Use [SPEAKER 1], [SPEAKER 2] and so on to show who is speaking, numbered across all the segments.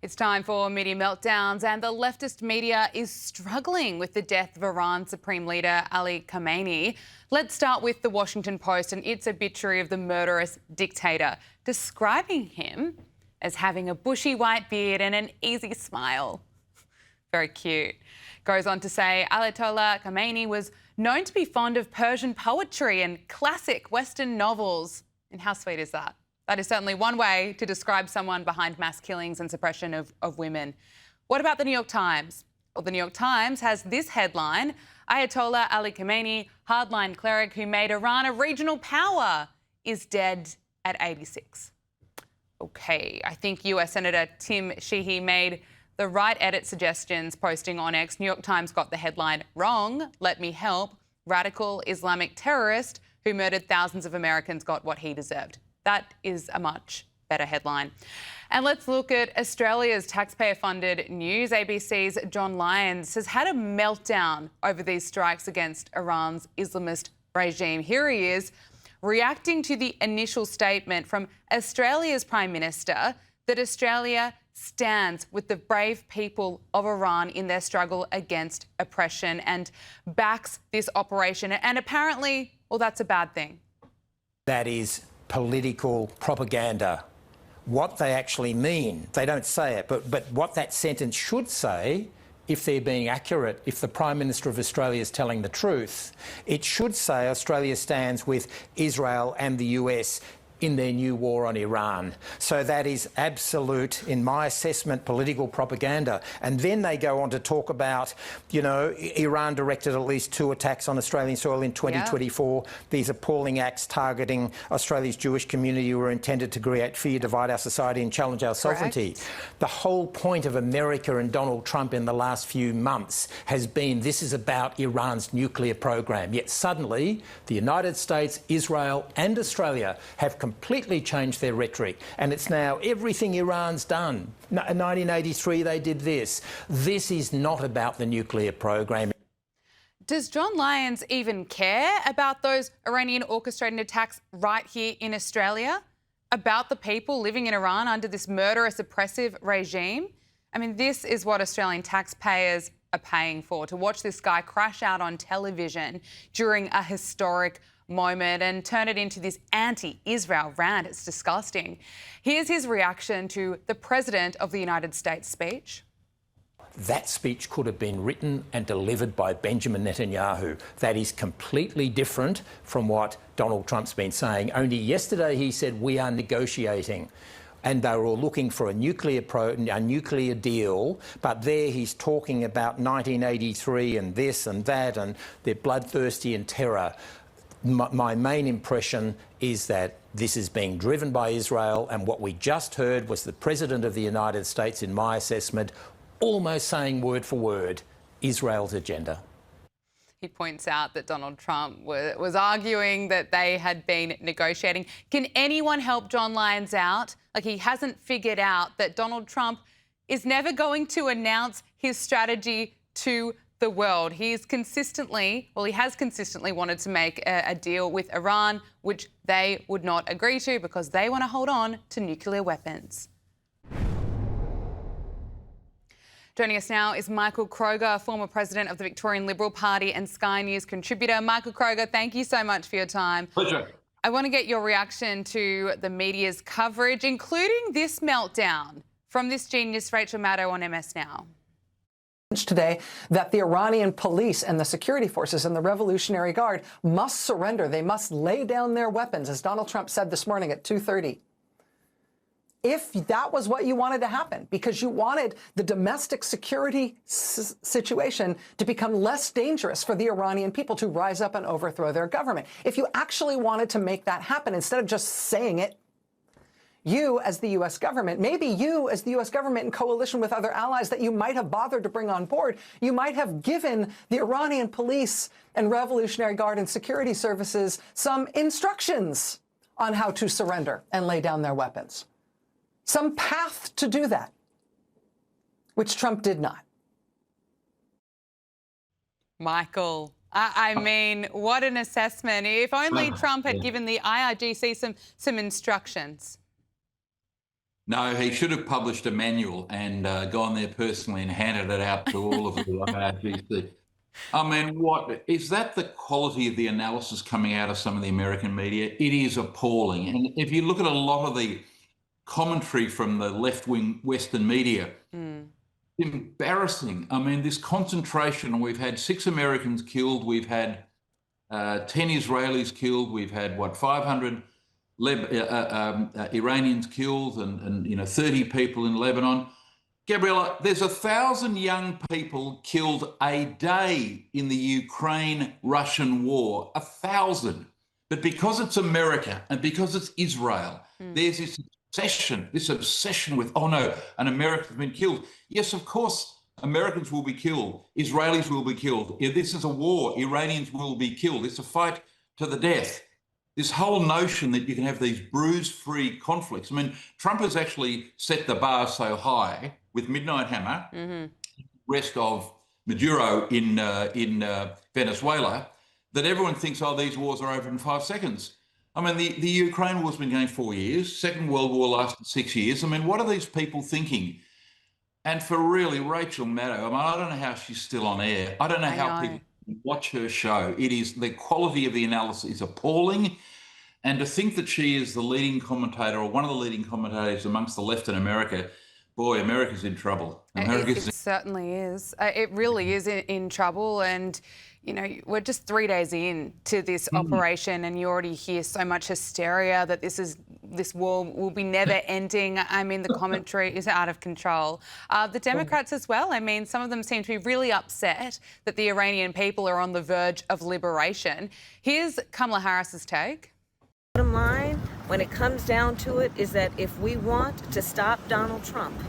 [SPEAKER 1] It's time for media meltdowns, and the leftist media is struggling with the death of Iran's Supreme Leader Ali Khamenei. Let's start with the Washington Post and its obituary of the murderous dictator, describing him as having a bushy white beard and an easy smile. Very cute. Goes on to say Ayatollah Khamenei was known to be fond of Persian poetry and classic Western novels. And how sweet is that? That is certainly one way to describe someone behind mass killings and suppression of women. What about the New York Times? Well, the New York Times has this headline: Ayatollah Ali Khamenei, hardline cleric who made Iran a regional power, is dead at 86. OK, I think US Senator Tim Sheehy made the right edit suggestions posting on X. New York Times got the headline wrong. Let me help. Radical Islamic terrorist who murdered thousands of Americans got what he deserved. That is a much better headline. And let's look at Australia's taxpayer-funded news. ABC's John Lyons has had a meltdown over these strikes against Iran's Islamist regime. Here he is, reacting to the initial statement from Australia's Prime Minister that Australia stands with the brave people of Iran in their struggle against oppression and backs this operation. And apparently, well, that's a bad thing.
[SPEAKER 2] That is political propaganda. What they actually mean, they don't say it, but what that sentence should say, if they're being accurate, if the Prime Minister of Australia is telling the truth, it should say Australia stands with Israel and the US in their new war on Iran. So that is absolute, in my assessment, political propaganda. And then they go on to talk about, you know, Iran directed at least 2 attacks on Australian soil in 2024. Yeah. These appalling acts targeting Australia's Jewish community were intended to create fear, divide our society and challenge our sovereignty. The whole point of America and Donald Trump in the last few months has been this is about Iran's nuclear program. Yet suddenly the United States, Israel and Australia have completely changed their rhetoric, and it's now everything Iran's done. In 1983 they did this. This is not about the nuclear program.
[SPEAKER 1] Does John Lyons even care about those Iranian orchestrated attacks right here in Australia? About the people living in Iran under this murderous, oppressive regime? I mean, this is what Australian taxpayers are paying for, to watch this guy crash out on television during a historic moment and turn it into this anti-Israel rant. It's disgusting. Here's his reaction to the President of the United States speech.
[SPEAKER 2] That speech could have been written and delivered by Benjamin Netanyahu. That is completely different from what Donald Trump's been saying. Only yesterday he said we are negotiating, and they were all looking for a nuclear deal, but there he's talking about 1983 and this and that, and they're bloodthirsty and terror. My main impression is that this is being driven by Israel, and what we just heard was the President of the United States, in my assessment, almost saying word for word Israel's agenda.
[SPEAKER 1] He points out that Donald Trump was arguing that they had been negotiating. Can anyone help John Lyons out? Like, he hasn't figured out that Donald Trump is never going to announce his strategy to the world. He has consistently wanted to make a deal with Iran, which they would not agree to because they want to hold on to nuclear weapons. Joining us now is Michael Kroger, former president of the Victorian Liberal Party and Sky News contributor. Michael Kroger, thank you so much for your time.
[SPEAKER 3] Pleasure.
[SPEAKER 1] I want to get your reaction to the media's coverage, including this meltdown from this genius Rachel Maddow on MS Now.
[SPEAKER 4] Today that the Iranian police and the security forces and the Revolutionary Guard must surrender. They must lay down their weapons, as Donald Trump said this morning at 2:30. If that was what you wanted to happen, because you wanted the domestic security situation to become less dangerous for the Iranian people to rise up and overthrow their government, if you actually wanted to make that happen instead of just saying it, you as the U.S. government, maybe you as the U.S. government in coalition with other allies that you might have bothered to bring on board, you might have given the Iranian police and Revolutionary Guard and security services some instructions on how to surrender and lay down their weapons. Some path to do that, which Trump did not.
[SPEAKER 1] Michael, I mean, what an assessment. If only Trump had given the IRGC some instructions.
[SPEAKER 3] No, he should have published a manual and gone there personally and handed it out to all of the IRGC. I mean, what is that the quality of the analysis coming out of some of the American media? It is appalling. And if you look at a lot of the commentary from the left-wing Western media, embarrassing. I mean, this concentration, we've had 6 Americans killed, we've had 10 Israelis killed, we've had, 500 Iranians killed and 30 people in Lebanon. Gabriella, there's 1,000 young people killed a day in the Ukraine-Russian war, 1,000. But because it's America and because it's Israel, there's this obsession with, oh no, an American's been killed. Yes, of course, Americans will be killed. Israelis will be killed. If this is a war, Iranians will be killed. It's a fight to the death. This whole notion that you can have these bruise-free conflicts. I mean, Trump has actually set the bar so high with Midnight Hammer, arrest of Maduro in Venezuela, that everyone thinks, oh, these wars are over in 5 seconds. I mean, the Ukraine war's been going 4 years. Second World War lasted 6 years. I mean, what are these people thinking? And for really, Rachel Maddow, I mean, I don't know how she's still on air. I don't know how people watch her show. It is, the quality of the analysis is appalling. And to think that she is the leading commentator or one of the leading commentators amongst the left in America, boy, America's in trouble.
[SPEAKER 1] It certainly is. It really is in trouble. And, you know, we're just 3 days in to this operation and you already hear so much hysteria that this war will be never ending. I mean, the commentary is out of control. The Democrats as well. I mean, some of them seem to be really upset that the Iranian people are on the verge of liberation. Here's Kamala Harris's take.
[SPEAKER 5] Bottom line, when it comes down to it, is that if we want to stop Donald Trump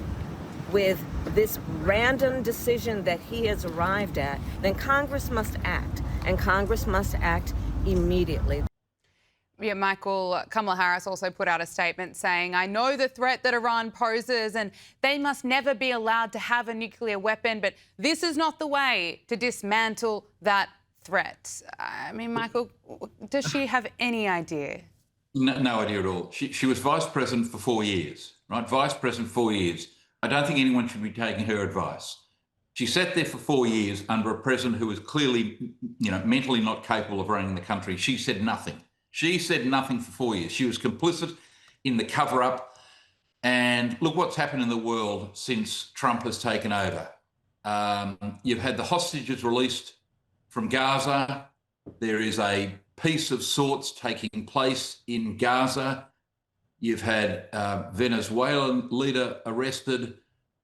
[SPEAKER 5] with this random decision that he has arrived at, then Congress must act, and Congress must act immediately.
[SPEAKER 1] Yeah, Michael, Kamala Harris also put out a statement saying, I know the threat that Iran poses and they must never be allowed to have a nuclear weapon, but this is not the way to dismantle that threat. I mean, Michael, does she have any idea?
[SPEAKER 3] No idea at all. She was vice president for 4 years, right? Vice president 4 years. I don't think anyone should be taking her advice. She sat there for 4 years under a president who was clearly, mentally not capable of running the country. She said nothing. She said nothing for 4 years. She was complicit in the cover-up. And look what's happened in the world since Trump has taken over. You've had the hostages released from Gaza. There is a peace of sorts taking place in Gaza. You've had Venezuelan leader arrested.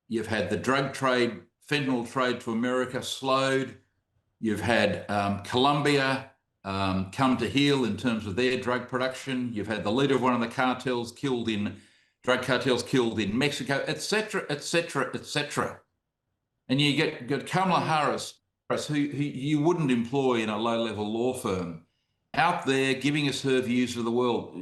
[SPEAKER 3] You've had the drug trade, fentanyl trade to America slowed. You've had Colombia come to heel in terms of their drug production. You've had the leader of one of the cartels drug cartels killed in Mexico, et cetera, et cetera, et cetera. And you got Kamala Harris, who you wouldn't employ in a low-level law firm, out there giving us her views of the world.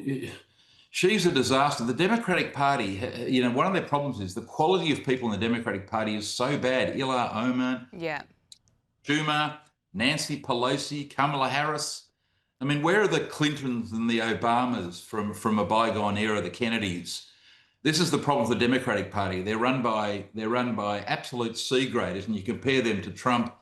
[SPEAKER 3] She's a disaster. The Democratic Party, one of their problems is the quality of people in the Democratic Party is so bad. Ilhan Omar, Schumer, Nancy Pelosi, Kamala Harris. I mean, where are the Clintons and the Obamas from a bygone era, the Kennedys? This is the problem with the Democratic Party. They're run by absolute C-graders, and you compare them to Trump,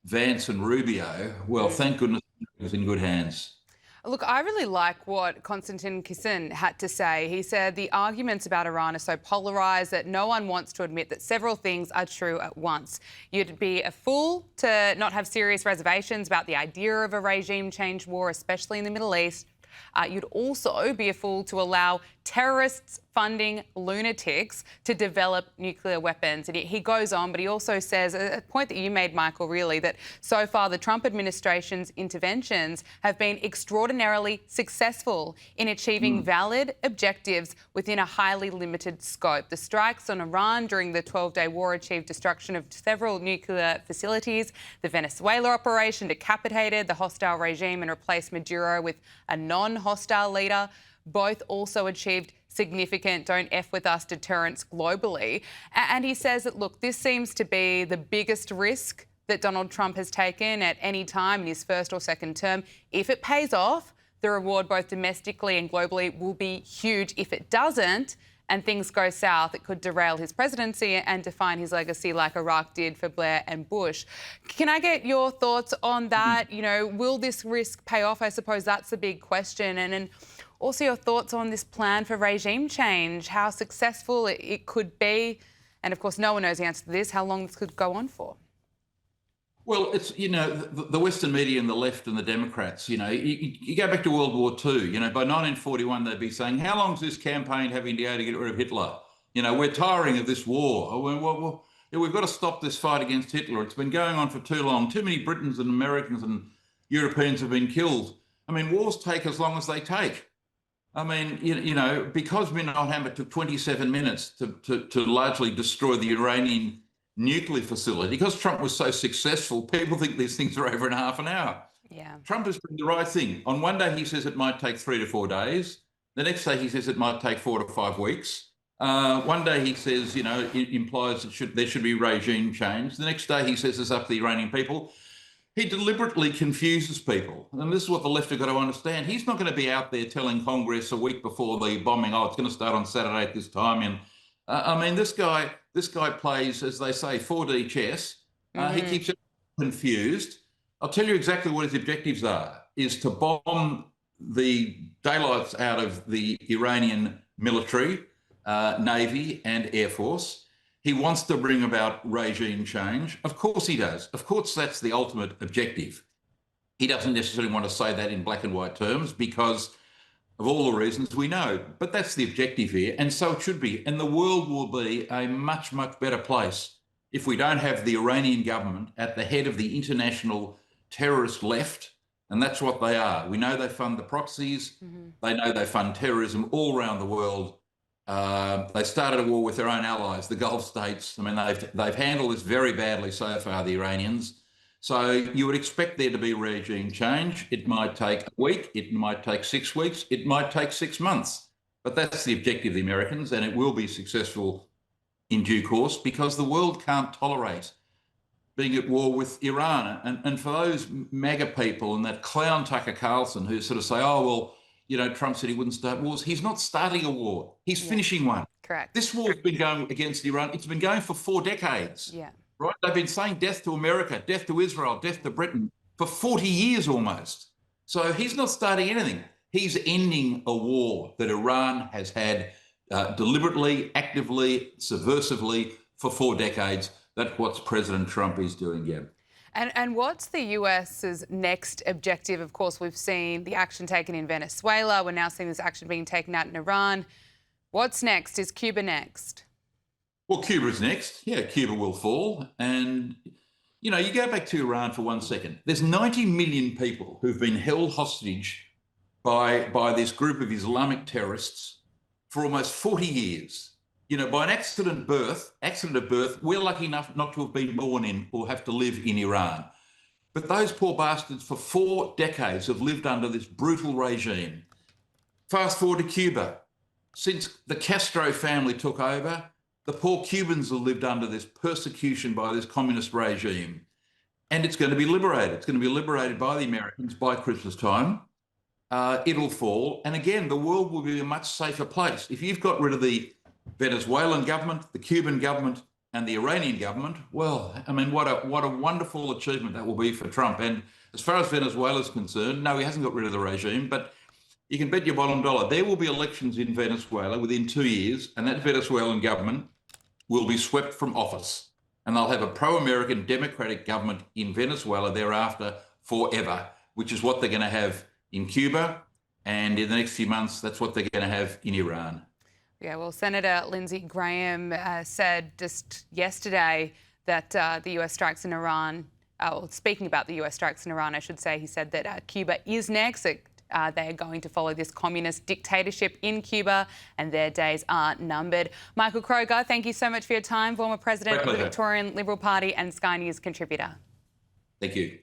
[SPEAKER 3] Vance and Rubio. Well, thank goodness he was in good hands.
[SPEAKER 1] Look, I really like what Konstantin Kisin had to say. He said the arguments about Iran are so polarised that no one wants to admit that several things are true at once. You'd be a fool to not have serious reservations about the idea of a regime change war, especially in the Middle East. You'd also be a fool to allow terrorists funding lunatics to develop nuclear weapons. And he goes on, but he also says, a point that you made, Michael, really, that so far the Trump administration's interventions have been extraordinarily successful in achieving valid objectives within a highly limited scope. The strikes on Iran during the 12-day war achieved destruction of several nuclear facilities. The Venezuela operation decapitated the hostile regime and replaced Maduro with a non-hostile leader. Both also achieved significant don't F with us deterrence globally. And he says that, look, this seems to be the biggest risk that Donald Trump has taken at any time in his first or second term. If it pays off, the reward both domestically and globally will be huge. If it doesn't, and things go south, it could derail his presidency and define his legacy like Iraq did for Blair and Bush. Can I get your thoughts on that? You know, will this risk pay off? I suppose that's the big question. And also your thoughts on this plan for regime change, how successful it could be. And of course, no one knows the answer to this, how long this could go on for.
[SPEAKER 3] Well, it's, you know, the Western media and the left and the Democrats, you know, you go back to World War II, you know, by 1941, they'd be saying, how long is this campaign having to go to get rid of Hitler? You know, we're tiring of this war. Well, we've got to stop this fight against Hitler. It's been going on for too long. Too many Britons and Americans and Europeans have been killed. I mean, wars take as long as they take. I mean, you know, because Hammer took 27 minutes to largely destroy the Iranian nuclear facility, because Trump was so successful, people think these things are over in half an hour.
[SPEAKER 1] Yeah.
[SPEAKER 3] Trump has done the right thing. On one day, he says it might take 3 to 4 days. The next day, he says it might take 4 to 5 weeks. One day, he says, you know, it implies that there should be regime change. The next day, he says it's up to the Iranian people. He deliberately confuses people. And this is what the left have got to understand. He's not going to be out there telling Congress a week before the bombing, oh, it's going to start on Saturday at this time. And I mean, this guy plays, as they say, 4D chess. He keeps it confused. I'll tell you exactly what his objectives are, is to bomb the daylights out of the Iranian military, Navy and Air Force. He wants to bring about regime change. Of course he does. Of course that's the ultimate objective. He doesn't necessarily want to say that in black and white terms because of all the reasons we know. But that's the objective here, and so it should be. And the world will be a much, much better place if we don't have the Iranian government at the head of the international terrorist left, and that's what they are. We know they fund the proxies. They know they fund terrorism all around the world. They started a war with their own allies, the Gulf states. I mean, they've handled this very badly so far, the Iranians. So you would expect there to be regime change. It might take a week, it might take 6 weeks, it might take 6 months. But that's the objective of the Americans, and it will be successful in due course because the world can't tolerate being at war with Iran. And for those MAGA people and that clown Tucker Carlson who sort of say, oh, well, you know, Trump said he wouldn't start wars. He's not starting a war. He's finishing one.
[SPEAKER 1] Correct.
[SPEAKER 3] This war's been going against Iran. It's been going for 4 decades.
[SPEAKER 1] Yeah.
[SPEAKER 3] Right? They've been saying death to America, death to Israel, death to Britain for 40 years almost. So he's not starting anything. He's ending a war that Iran has had deliberately, actively, subversively for 4 decades. That's what President Trump is doing, yeah.
[SPEAKER 1] And what's the US's next objective? Of course, we've seen the action taken in Venezuela. We're now seeing this action being taken out in Iran. What's next? Is Cuba next?
[SPEAKER 3] Well, Cuba's next. Yeah, Cuba will fall. And, you know, you go back to Iran for 1 second. There's 90 million people who've been held hostage by this group of Islamic terrorists for almost 40 years. You know, by an accident of birth, we're lucky enough not to have been born in or have to live in Iran. But those poor bastards for 4 decades have lived under this brutal regime. Fast forward to Cuba. Since the Castro family took over, the poor Cubans have lived under this persecution by this communist regime. And it's going to be liberated. It's going to be liberated by the Americans by Christmas time. It'll fall. And again, the world will be a much safer place. If you've got rid of the Venezuelan government, the Cuban government, and the Iranian government, well, I mean, what a wonderful achievement that will be for Trump. And as far as Venezuela is concerned, no, he hasn't got rid of the regime, but you can bet your bottom dollar there will be elections in Venezuela within 2 years, and that Venezuelan government will be swept from office, and they'll have a pro-American democratic government in Venezuela thereafter forever, which is what they're going to have in Cuba, and in the next few months, that's what they're going to have in Iran.
[SPEAKER 1] Yeah, well, Senator Lindsey Graham said just yesterday that the US strikes in Iran, speaking about the US strikes in Iran, I should say, he said that Cuba is next. They are going to follow this communist dictatorship in Cuba and their days are numbered. Michael Kroger, thank you so much for your time, former president of the Victorian Liberal Party and Sky News contributor.
[SPEAKER 3] Thank you.